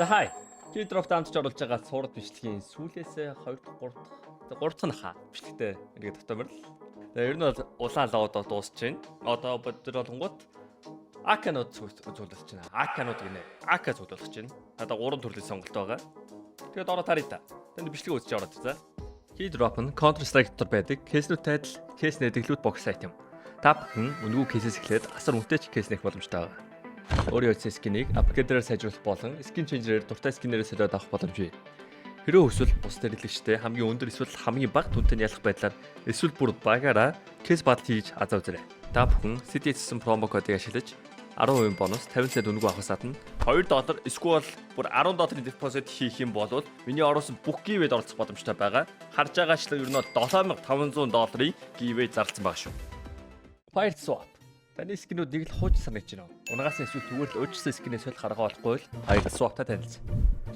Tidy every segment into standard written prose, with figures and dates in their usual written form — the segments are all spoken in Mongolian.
За хай. Чи дрофт амтж оруулж байгаа сурд бичлэгийн сүүлээсээ 2 дахь 3 дахь нь хаа бичлэгтэй ингээд татамар л. Тэгээ ер нь бол улаан лоодо дуусч байна. Одоо бодор болгонгууд Аканууд зүйлж байна. Аканууд гинэ. Ака зүйлж байна. Одоо 3 төрлийн сонголт байгаа. Тэгээд ороо тарий та. Тэнд бичлэг үзэж ороод за. Key drop нь Counter Strike дотор байдаг. Кейснүүд тайтал, кейс нэдэглүүд бокс айтем. Та бүхэн үнэгүй кейсээс эхлээд асар үнэтэй кейс нэх боломжтой байгаа. Өөрийн үйл скинийг апгрейдерээр сайжруулах болон скин ченжерээр дуртай скинээрээ солиод авах боломж бий. Хэрэв эсвэл бус дэрэлэгчтэй хамгийн өндөр эсвэл хамгийн бага түнтэй ялах байдлаар эсвэл бүр багаараа кейс бат хийж азаа үзээрэй. Та бүхэн CDS промо кодыг ашиглаж 10% бонус 50 цент үнэгүй авахаас гадна $2 эсвэл бүр $10 депозит хийх юм бол миний оруулсан бүх гивэд оролцох боломжтой байгаа. Харж байгаачлан ер нь $7500 гивэ зарласан байгаа шүү. Fire swap. Таны скинүүд нэг л хууч санагдаж байна. Унгаас эсвэл зүгээр л өөрчлөсөн скинээс солих арга болохгүй л Fire swap-та танилцсан.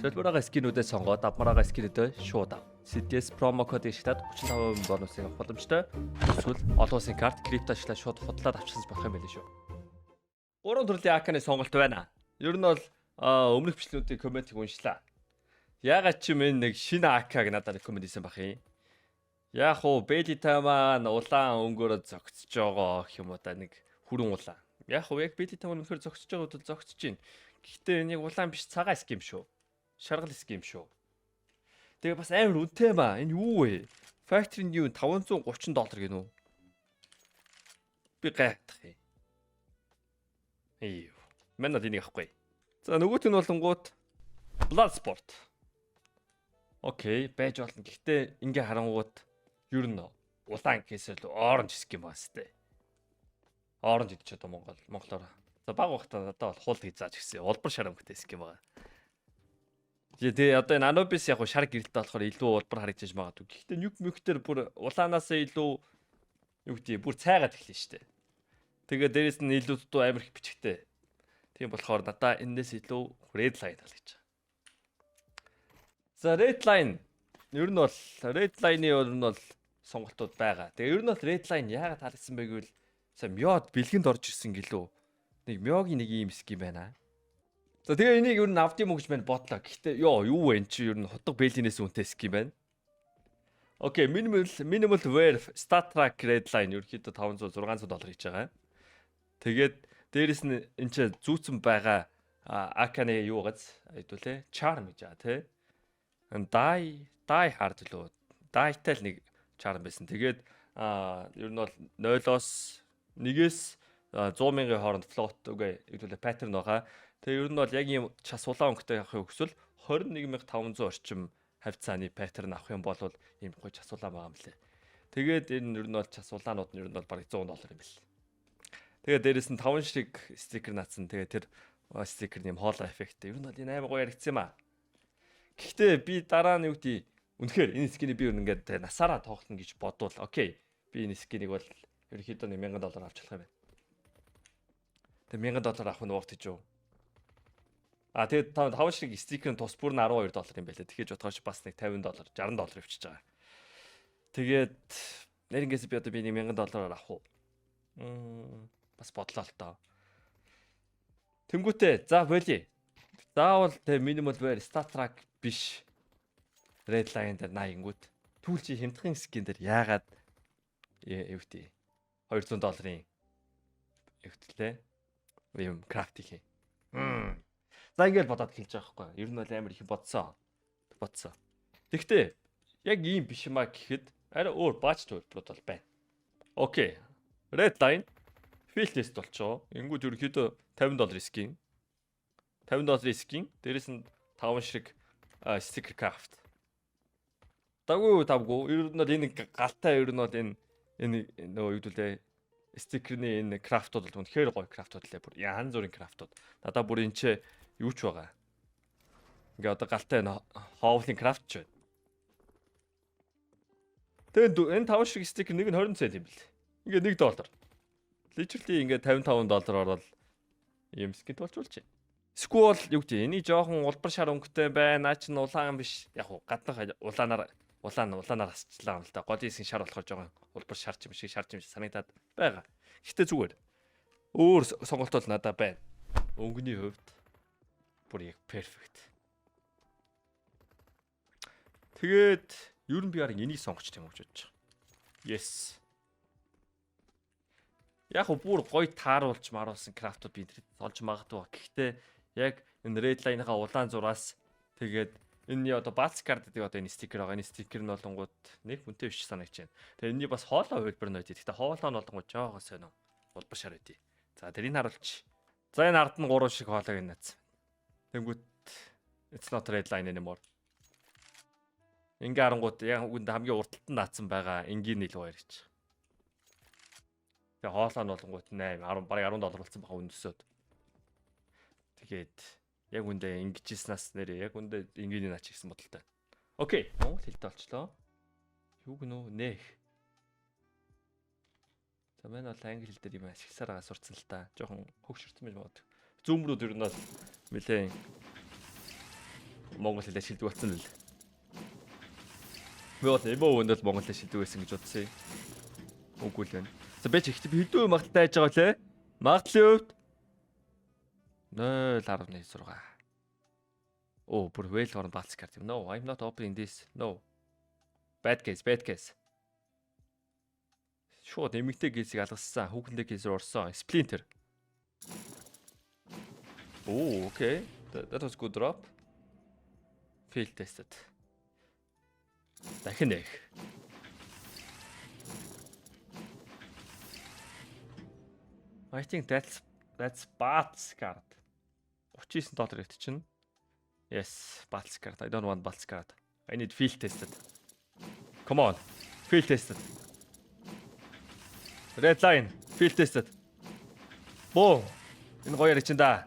Солбороо скинүүдээ сонгоод авмараа скинүүдээ шууд ав. CDS промо код ашиглаад 35% бонусыг авах боломжтой. Эсвэл олон улсын карт крипто ашиглаад шууд худлаад авчихсан болох юм байл шүү. 3 төрлийн аканы сонголт байна. Ер нь бол өмнөх бичлэгүүдийн комментиг уншлаа. Ягаад ч юм энэ нэг шинэ акаг надад коммент хийсэн бах юм. Яг уу бетита маань улаан өнгөөрөө зогцож байгаа гэх юм уу та нэг хүрэн улаан. Яг уу яг бетита маань өнөхөр зогцож байгаа бол зогцож байна. Гэхдээ энийг улаан биш цагаан ским шүү. Шаргал ским шүү. Тэгээ бас амар үнэтэй маа. Энэ юу вэ? Factory new $530 гинүү. Би гайхах юм. Эйв. Манад энийг авахгүй. За нөгөөт нь болонгууд Bloodsport. Окей, байж болно. Гэхдээ ингээ харангууд ер нь улаан кейсэл оранж ским байна сте. Оранж гэж одоо монголоор. За баг багтаа одоо бол хул хийж зааж гисэн. Улбар шар өнгөтэй ским байгаа. Тэгээ одоо энэ Anubis яг шар гэрэлтэй болохоор илүү улбар харагдаж магадгүй. Гэхдээ нюк мюктер бүр улаанаас илүү юу гэдэг бүр цайгаад эхлэн штэ. Тэгээ дээрэс нь илүү дутуу амир их бичгтэй. Тийм болохоор надаа энэс илүү red line таалагдж байгаа. За red line ер нь бол red line-ийн ер нь бол сонголтууд байгаа. Тэгээ ер нь бол red line яагаад таалагдсан бэ гэвэл сая мёд бэлгэнд орж ирсэн гэлөө. Нэг мёгийн нэг юм ским байна. За тэгээ энийг ер нь авдим уу гэж байна бодлоо. Гэхдээ юу вэ эн чи ер нь хотго бэлгинээс үнэтэй ским байна. Окей, minimal wear stat track red line ерөөхдөө $500-600 хийж байгаа. Тэгээд дээрэс нь энэ ч зүүцэн байгаа аканы юу гац хэдүүлээ charm гэж байгаа тий. Die hard лөө. Die-тай л нэг charm байсан. Тэгээд ер нь бол 0-оос 1-ээс 100,000-ийн хооронд float үгүй хэдүүлээ pattern байгаа. Тэгээ ер нь бол яг ийм час улаан өнгөтэй авах хүсвэл 21,500 орчим хавцааны pattern авах юм бол ийм гоё час улаан байгаа юм лээ. Тэгээд энэ ер нь бол час улаанууд нь ер нь бол бараг $100 юм бэл. Тэгээ дээрэс нь 5 шиг стикер наацсан. Тэгээ тэр стикер нэм хоолой эффекттэй. Ер нь бол энэ амар гоё яригдсан юм аа. Гэхдээ би дараа нь юу гэдэг үнэхээр энэ скинийг би ингээд насаараа тоглоно гэж бодвол окей. Би энэ скинийг бол ерөнхийдөө $1,000 авч болох юм байна. Тэгээ $1,000 авах нь ууртаж юу? Тэгээд 5 шиг стикерын тус бүр нь $12 юм байлаа. Тэгэхээр бодгооч бас нэг $50, $60 өвчиж байгаа. Тэгээд нэрнгээсээ би одоо би $1,000 авах уу? Бас бодлоо л тоо. Тэнгүүтээ за болий. Заавал тэ minimal wear stat track биш. Red line дээр 80-гүүд. Түүл чи хямдхан скин дээр яагаад эвтэй $200-ийн эвтлээ. Юм крафт хийх юм. За ингээд бодоод хэлж байгаа байхгүй. Ер нь бол амар их бодсон. Тэгтээ яг ийм биш юмаа гэхэд арай өөр баач төлбөрүүд бол байна. Окей. Red line field test болчихоо. Ингүүд ерөөхдөө $50 скин. $50 скин. Дээрээс нь 5 шиг sticker craft. Даггүй. Ер нь бол энэ галтай ер нь бол энэ нөгөө юу гэдээ стикерний энэ крафтууд бол үнэхээр гоё крафтууд лээ. Бүр янз бүрийн крафтууд. Надаа бүр энэ ч юу ч байгаа. Ингээ одоо галтай хоовлын крафт ч байна. Тэгээд энэ 5 шиг стикер нэг нь 20 цент юм бэл. Ингээ $1. Literally ингээ $55 ороод ийм скин толчулж байна. Эсвэл юу гэдэг энийг жоохон улбар шар өнгөтэй байна. Наа чи улаан биш. Яг уу гаднах улаанаар асчлаа юм л да. Голын хэсэг шар болохоор жоохон улбар шарч юм шиг санагдаад байгаа. Гэхдээ зүгээр. Өөр сонголт бол надад байна. Өнгөний хувьд бүр яг перфект. Тэгээд ерөн би харин энийг сонгоч тийм гэж бодож байгаа. Yes. Яг бүр гоё тааруулж маруулсан крафтууд би энэ олж магадгүй. Гэхдээ яг энэ red line-ийнхаа улаан зураас тэгээд энэний одоо балц кард гэдэг одоо энэ стикер байгаа. Энэ стикер нь болонгууд нэг хүнтэй биш санагч байна. Тэгээд энэний бас хоолой хөлбөр нь байдий. Гэхдээ хоолой нь болонгууд жоохоо сонио. Улбашаар байдий. За тэрийг харуулчих. За энэ ард нь 3 шиг хоолойг наац. Тэнгүүт it's not red line anymore. Ингээ харангууд яг үнд хамгийн урталт нь наацсан байгаа энгийн илүү баярч. Тэгээ хоолой нь болонгууд 8 10 бараг $10 болсон байгаа үнэсөөд. Тэгээд яг үндэ ингэжсэнаас нэрээ яг үндэ энгийн наач гэсэн бодолтой. Окей, монгол хэлтэй болчлоо. Юу гэнэ нэх. За манай бол англи хэл дээр юм ашигласаар байгаа сурцсан л та. Жохон хөвгшөрсөн байж магадгүй. Зүүмрүүд ер нь бол нэлээ монгол хэл ашигладаг болсон л. Би бол эмо өндөл монгол хэл ашигладаг байсан гэж бодсон юм. Үгүй л байна. За бэж ихтэй би хэдэн магадaltaй байж байгаа вэ? Магадлалын хувьд 0.6. Oh, бүр well орн бац карт юм. No, I'm not opening this. No. Bad case, bad case. Шууд эмэгтэй кейсийг алгассан. Хүүхэндээ кейс рүү орсон. Splinter. Oh, okay. That was good drop. Fail tested. Дахин нэг. I think that's Bats card. $39 гэдэг чинь. Yes, Bats card. I don't want Bats card. I need field tested. Come on. Field tested. Red line. Field tested. Боо. Энэ гоё яриач да.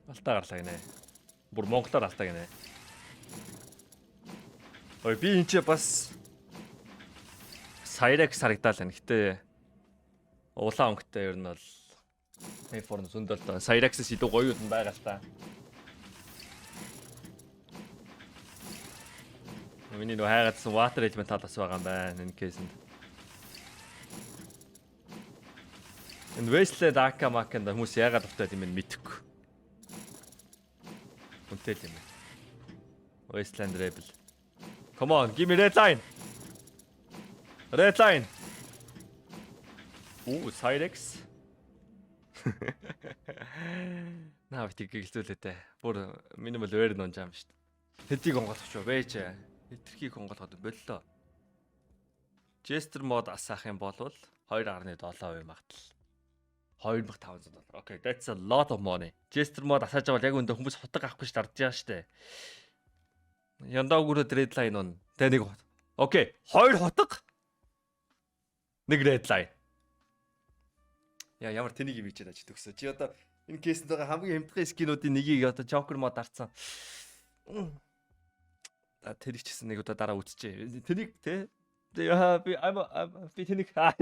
Алтаа гарлаа гинэ. Бүр монголоор алтаа гинэ. Ой би энэ ч бас Cyrex харагдал байна. Гэтэ улаан өнгөтэй ер нь бол iPhone зөндөл доо. Cyrex-с илүү гоё юм байгаа л та. Миний нөө хайгаадсан water element талаас байгаа юм байна энэ кейсэнд. Энэ Wasteland Akamak-нд хүмүүс яагаад дуртай юм бэ мэдэхгүй. Үнтэй юм байна. Wasteland Rebel. Come on, give me red line. Red line. Ooh, Cyrex. Наа битгий гэлзүүлээдэ. Бүр minimal wear нон жам шүү дээ. Хэдийг онгоолгоч байж. Хитрхийг онгоолгоод боллоо. Jester mod асаах юм бол 2.7% магадлал. $2500. Okay, that's a lot of money. Jester mod асааж байгаа бол яг өндө хүмүүс хутаг авахгүй ш дардж байгаа штэ. Яндаа өгөрөө red line он. Тэ нэг. Окей, 2 хутаг. Нэг red line. Яа ямар тэнийг юм хийчихэд ажид өгсөө. Чи одоо энэ кейсэнд байгаа хамгийн хямдхан скинуудын нэгийг одоо Joker mod дарцсан. Тэр их чсэн нэг удаа дараа үзчихээ. Тэнийг те. Яа би тэнийг хаа.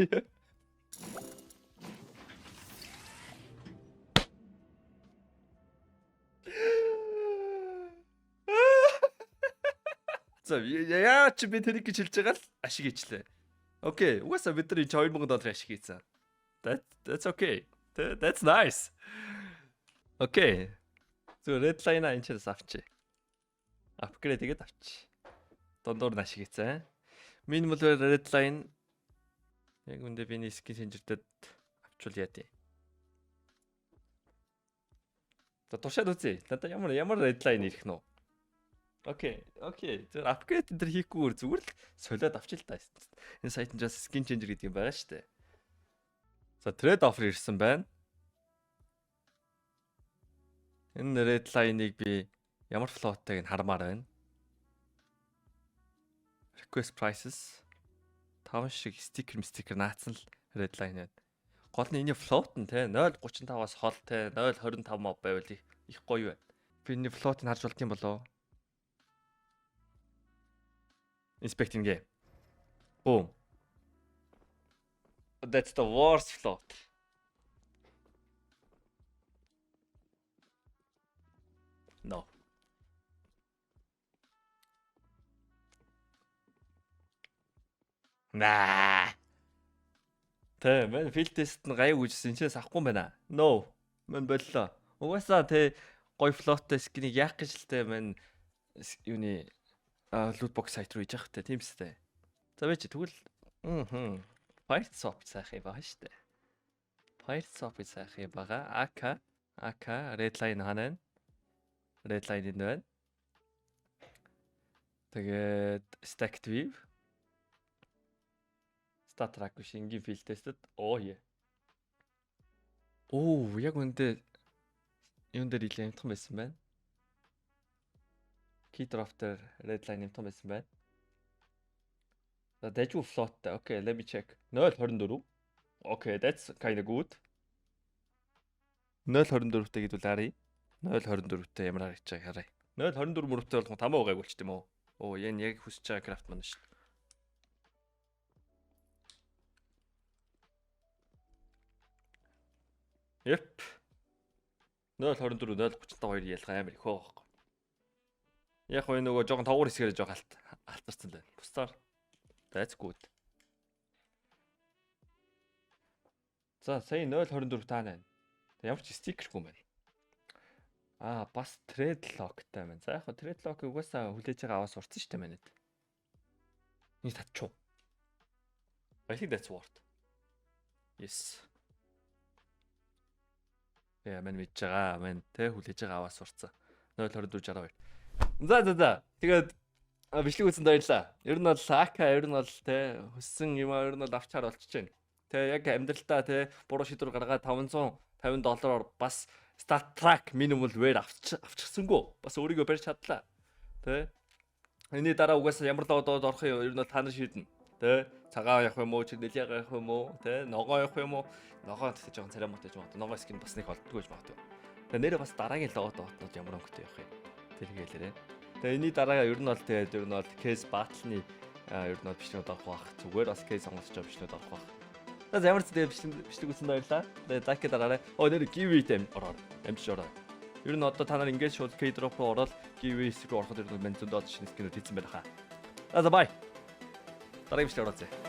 За яа чи би тэнийг гэж хэлж байгаа л ашиг хийчлээ. Окей, угаасаа бид нар $2000 ашиг хийсэн. That's okay. That's nice. Окей. Зөв red line-а энэ чээс авчи. Апгрейд хийгээд авчи. Дондор нь ашиг хийцээ. Minimal red line яг үндэ биний скин сенжертэд авчвал яа тий. За тушаад үзье. Надаа ямар red line ирэх нь вэ? Окей. Тэр апгрейд энэ хийхгүй зүгээр л солиод авчил та. Энэ сайтанд бас skin changer гэдэг юм байгаа шүү дээ. За trade offer ирсэн байна. Энэ red line-ыг би ямар float-ыг хармаар байна. Request prices 5 шиг sticker наацсан л red line байна. Гол нь энэ float нь те 0.35-аас хол те 0.25 mob байвал их гоё байна. Би энэ float-ыг харж болт юм болоо. Inspecting game. Boom. That's the worst float. No. Nah. Тэ мэн фил тест нь гайг үжсэн чинээс авахгүй юм байна. No. Мэн боллоо. Угаасаа тэ гоё флоттой скинийг яах гэж л тэ мань юуны лутбокс сайт руу иж явах тэ тийм сте. За байж тэгвэл Fire Swap сайхан байгаа штэ. Fire Swap сайхан байгаа. AK Redline ханаа. Redline энэ байна. Тэгээд Stacked Weave. Stat track биш ингийн field tested. Яа. Яг үндэ юун дээр илээ амтхан байсан байна. Key drop дээр Redline амтхан байсан байна. За дажгүй float. Okay, let me check. 0.24. Okay, that's kind of good. 0.24-тэй гэдвэл харъя. 0.24-тэй ямар харагдаж байгааг харъя. 0.24 мөрөвтэй болох тамаа байгааг болч тийм үү? Энэ яг хүсэж байгаа крафт маань шүү. Yep. 0.24 0.35 ялгаа амар их байхгүй. Яг хөө нөгөө жоохон тавгуур хэсгээр жоо алтарсан байна. Бусдаар that's good. За сая 0.24 таана. Ямар ч стикергүй байна. Бас trade lockтай байна. За яг хөө trade lock-ыг угаасаа хүлээж байгаа аваа сурцсан шүү дээ манайд. Нэг татчуу. I think that's worth. Yes. Мань мэдж байгаа. Мань тэ хүлээж байгаа аваа сурцсан. 0.24 62. За. Тэгээд бичлэг үзсэнд баярлаа. Ер нь бол AK ер нь бол тэ хөссөн юм ер нь бол авчаар болчихж байна. Тэ яг амьдралтаа тэ буруу шийдвэр гаргаад $550 бас Stat track minimal wear авчихсангүй. Бас өөрийгөө барьж чадлаа. Тэ. Эний дараа угаасаа ямар лодод орох юм ер нь та нар шийднэ. Тэ. Цагаан явах юм уу, нэлийг явах юм уу, тэ. Ногоо явах юм уу? Ногоо тэгэж жоохон царамаатай ч магадгүй. Ногоо скин бас нэг олддгүй ч магадгүй. Тэгээ нэрээ бас дараагийн лодод ямар өнгөтэй явах юм. Тэргээлээрээ. Тэгээ энэний дараа ер нь бол тэгээд ер нь бол case battle-ны ер нь бол бичлэгүүд орох байх. Зүгээр бас case сонгож байгаа бичлэгүүд орох байх. За ямар ч тэгээд бичлэг үзсэн баярлаа. Тэгээд like дараарай. Нэр giveaway-тэй ороо. Амжиж ороо. Ер нь одоо та нар ингээд шууд K-drop руу ороод giveaway рүү ороход ер нь мен зөндөө шинэ скинүүд хийсэн байх хаа. За bye. Дараагийн бичлэг орооцъя.